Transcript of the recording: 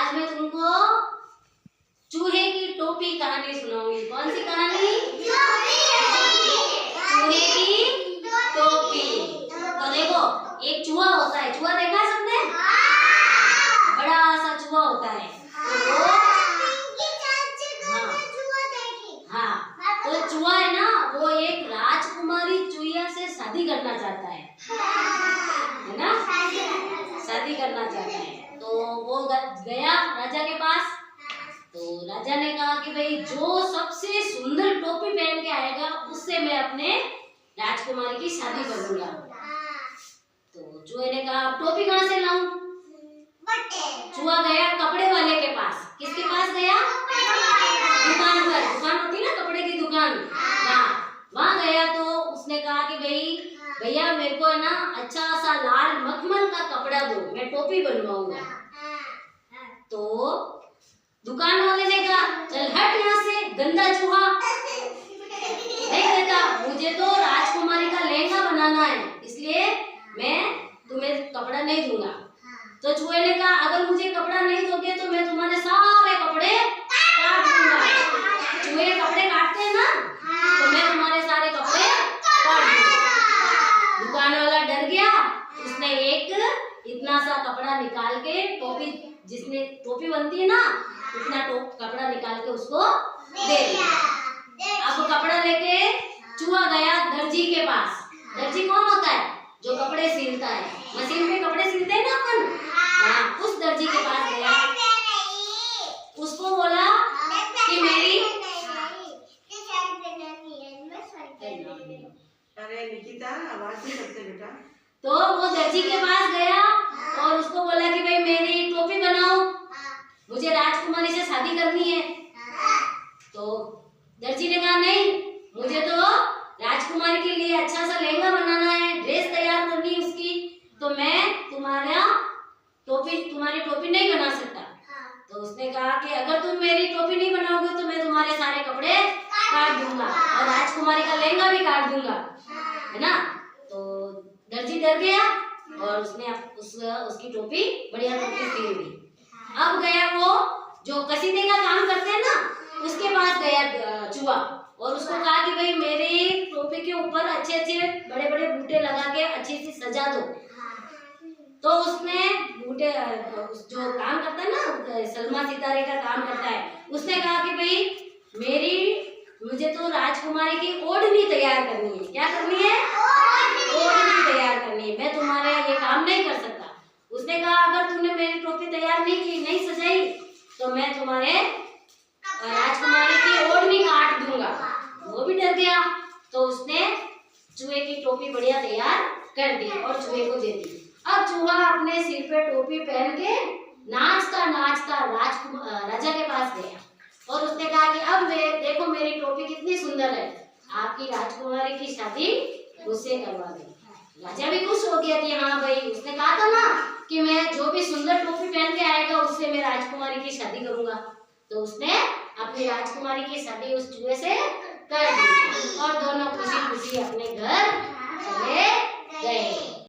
आज मैं तुमको चूहे की टोपी कहानी सुनाऊंगी। कौन सी कहानी? चूहे की टोपी। तो देखो, एक चूहा होता है। चूहा देखा है सबने? बड़ा सा चूहा होता है। तो चूहा है ना, वो एक राजकुमारी चूहिया से शादी करना चाहता है ना? शादी करना चाहता है। तो वो गया राजा के पास। तो राजा ने कहा कि भाई जो सबसे सुंदर टोपी पहन के आएगा उससे मैं अपने राजकुमारी की शादी करूंगा। तो चूहे ने कहा टोपी कहाँ से लाऊं? चूहा गया कपड़े वाले के पास। किसके पास गया? दुकान पर। दुकान होती है ना, कपड़े की दुकान। वहाँ गया तो उसने कहा कि भाई भैया मेरे को है ना अच्छा सा लाल मखमल का कपड़ा दो, मैं टोपी बनवाऊंगा। तो दुकान वाले ने कहा चल हट यहाँ से, गंदा चूहा, नहीं देता, मुझे तो राजकुमारी का लहंगा बनाना है, इसलिए मैं तुम्हें कपड़ा नहीं दूंगा। तो चूहे ने कहा अगर मुझे कपड़ा नहीं दोगे तो मैं तुम्हारे सारे कपड़े काट दूंगा। चूहे कपड़े काटते हैं ना, तो मैं तुम्हारे सारे कपड़े काट दूंगा। दुकान वाला डर गया। उसने एक इतना सा कपड़ा निकाल के, टोपी जिसने टोपी बनती है ना, उतना कपड़ा निकाल के उसको दे दिया। अब कपड़ा लेके चूहा गया दर्जी के पास। दर्जी कौन होता है? जो कपड़े सिलता है। मशीन में कपड़े सिलते हैं ना अपन। उस दर्जी के पास गया। उसको बोला कि मेरी अरे निकिता आवाज नहीं करते बेटा। तो वो दर्जी के पास गया और उसको बोला कि भाई मेरी टोपी बनाओ, मुझे राजकुमारी से शादी करनी है। तो दर्जी ने कहा नहीं, मुझे तो राजकुमारी के लिए अच्छा सा लहंगा बनाना है, ड्रेस तैयार करनी है उसकी, तो मैं तुम्हारी टोपी नहीं बना सकता। तो उसने कहा कि अगर तुम मेरी टोपी नहीं बनाओगे तो मैं तुम्हारे सारे कपड़े काट दूंगा और राजकुमारी का लहंगा भी काट दूंगा, है ना? तो दर्जी डर गया और उसने उसकी टोपी, बढ़िया टोपी सिल दी। अब गया वो जो कसीदे का काम करते हैं ना, उसके पास गया चूहा और उसको कहा कि भाई मेरी टोपी के ऊपर अच्छे अच्छे बड़े बड़े बूटे लगा के अच्छी सी सजा दो। तो उसने बूटे, जो काम करता है ना, सलमा सितारे का काम करता है, उसने कहा कि भाई मुझे तो राजकुमारी की ओढ़नी तैयार करनी है। क्या करनी है? ओढ़नी तैयार करनी है, मैं तुम्हारे ये काम नहीं कर सकता। उसने कहा अगर तुमने मेरी टोपी तैयार नहीं की, नहीं सजाई, तो मैं तुम्हारे राजकुमारी की ओढ़नी काट दूंगा। वो भी डर गया। तो उसने चूहे की टोपी बढ़िया तैयार कर दी और चूहे को दे दी। अब चूहा अपने सिर पे टोपी पहन के नाचता नाचता राजा के पास गया और उसने कहा कि अब देखो मेरी टोपी कितनी सुंदर है, आपकी राजकुमारी की शादी मुझसे करवा दो। राजा भी खुश हो गया कि हाँ भाई, उसने कहा था ना कि मैं जो भी सुंदर टोपी पहन के आएगा उससे मैं राजकुमारी की शादी करूंगा। तो उसने अपनी राजकुमारी की शादी उस चूहे से कर दी और दोनों खुशी खुशी अपने घर चले गए।